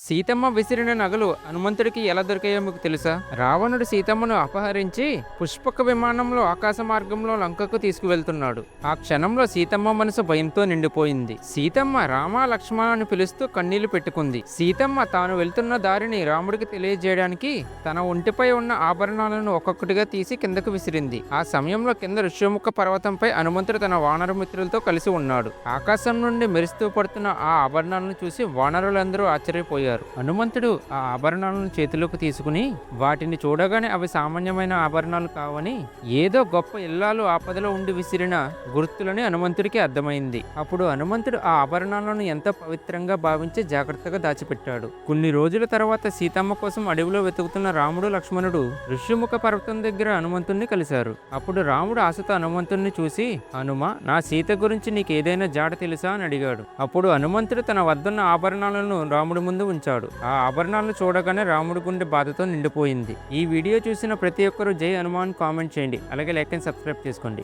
సీతమ్మ విసిరిన నగలు హనుమంతుడికి ఎలా దొరికాయో మీకు తెలుసా? రావణుడు సీతమ్మను అపహరించి పుష్పక విమానంలో ఆకాశ మార్గంలో లంకకు తీసుకువెళ్తున్నాడు. ఆ క్షణంలో సీతమ్మ మనసు భయంతో నిండిపోయింది. సీతమ్మ రామ లక్ష్మణ అని పిలుస్తూ కన్నీళ్లు పెట్టుకుంది. సీతమ్మ తాను వెళ్తున్న దారిని రాముడికి తెలియజేయడానికి తన ఒంటిపై ఉన్న ఆభరణాలను ఒక్కొక్కటిగా తీసి కిందకు విసిరింది. ఆ సమయంలో కింద ఋష్యముఖ పర్వతంపై హనుమంతుడు తన వానర మిత్రులతో కలిసి ఉన్నాడు. ఆకాశం నుండి మెరుస్తూ పడుతున్న ఆ ఆభరణాలను చూసి వానరులందరూ ఆశ్చర్యపోయారు. హనుమంతుడు ఆ ఆభరణాలను చేతిలోకి తీసుకుని వాటిని చూడగానే అవి సామాన్యమైన ఆభరణాలు కావని, ఏదో గొప్ప ఇల్లాలు ఆపదలో ఉండి విసిరిన గుర్తులని హనుమంతుడికి అర్థమైంది. అప్పుడు హనుమంతుడు ఆ ఆభరణాలను ఎంతో పవిత్రంగా భావించి జాగ్రత్తగా దాచిపెట్టాడు. కొన్ని రోజుల తర్వాత సీతమ్మ కోసం అడవిలో వెతుకుతున్న రాముడు లక్ష్మణుడు ఋష్యముఖ పర్వతం దగ్గర హనుమంతుడిని కలిశారు. అప్పుడు రాముడు ఆశతో హనుమంతుడిని చూసి, హనుమ, నా సీత గురించి నీకు ఏదైనా జాడ తెలుసా అని అడిగాడు. అప్పుడు హనుమంతుడు తన వద్దున్న ఆభరణాలను రాముడి ముందు ఉంచాడు. ఆ ఆభరణాలను చూడగానే రాముడి గుండె బాధతో నిండిపోయింది. ఈ వీడియో చూసిన ప్రతి ఒక్కరూ జై హనుమాన్ కామెంట్ చేయండి. అలాగే లైక్ అండ్ సబ్స్క్రైబ్ చేసుకోండి.